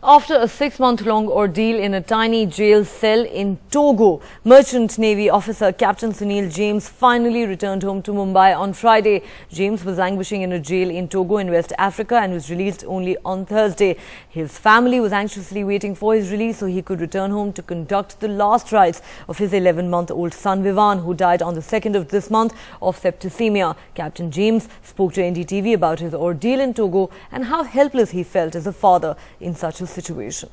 After a 6-month-long ordeal in a tiny jail cell in Togo, Merchant Navy officer Captain Sunil James finally returned home to Mumbai on Friday. James was languishing in a jail in Togo in West Africa and was released only on Thursday. His family was anxiously waiting for his release so he could return home to conduct the last rites of his 11-month-old son Vivan, who died on the 2nd of this month of septicemia. Captain James spoke to NDTV about his ordeal in Togo and how helpless he felt as a father in such a situation.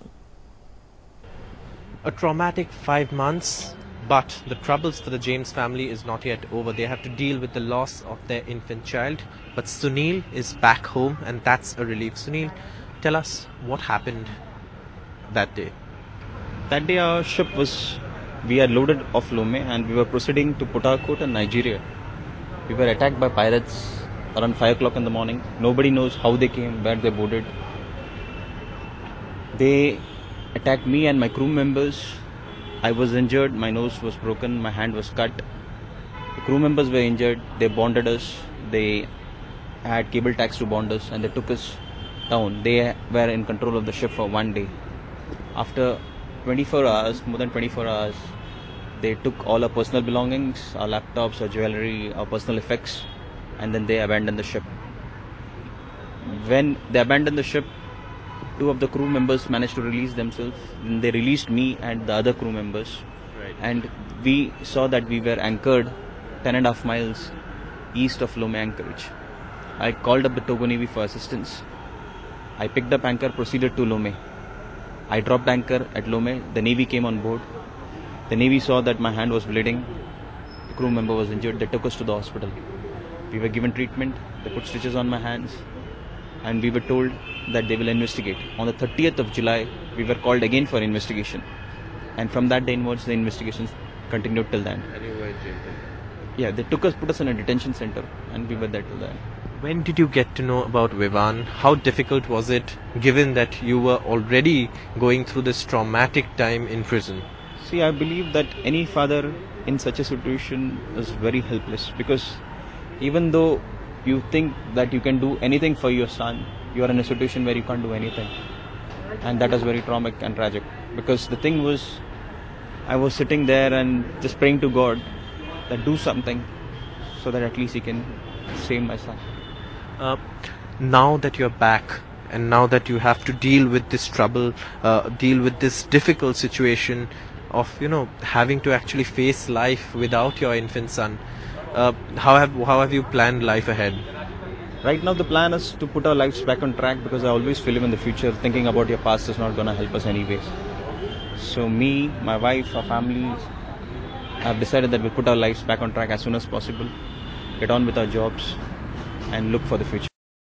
A traumatic 5 months, but the troubles for the James family is not yet over. They have to deal with the loss of their infant child. But Sunil is back home, and that's a relief. Sunil, tell us what happened that day. That day our ship we had loaded off Lome and we were proceeding to Port Harcourt in Nigeria. We were attacked by pirates around 5 o'clock in the morning. Nobody knows how they came, where they boarded. They attacked me and my crew members. I was injured, my nose was broken, my hand was cut. The crew members were injured, they bonded us. They had cable tacks to bond us and they took us down. They were in control of the ship for 1 day. After 24 hours, more than 24 hours, they took all our personal belongings, our laptops, our jewelry, our personal effects, and then they abandoned the ship. When they abandoned the ship, 2 of the crew members managed to release themselves. Then they released me and the other crew members. Right. And we saw that we were anchored 10.5 miles east of Lome anchorage. I called up the Togo Navy for assistance. I picked up anchor, proceeded to Lome. I dropped anchor at Lome. The Navy came on board. The Navy saw that my hand was bleeding. The crew member was injured. They took us to the hospital. We were given treatment. They put stitches on my hands. And we were told that they will investigate. On the 30th of July, we were called again for investigation. And from that day onwards, the investigations continued till then. And you were in jail then? Yeah, they put us in a detention center and we were there till then. When did you get to know about Vivan? How difficult was it, given that you were already going through this traumatic time in prison? See, I believe that any father in such a situation is very helpless, because even though you think that you can do anything for your son, you are in a situation where you can't do anything. And that is very traumatic and tragic. Because the thing was, I was sitting there and just praying to God that do something so that at least He can save my son. Now that you're back and now that you have to deal with this trouble, deal with this difficult situation of, having to actually face life without your infant son, how have you planned life ahead? Right now the plan is to put our lives back on track, because I always feel in the future thinking about your past is not going to help us anyways. So me, my wife, our families have decided that we'll put our lives back on track as soon as possible, get on with our jobs and look for the future.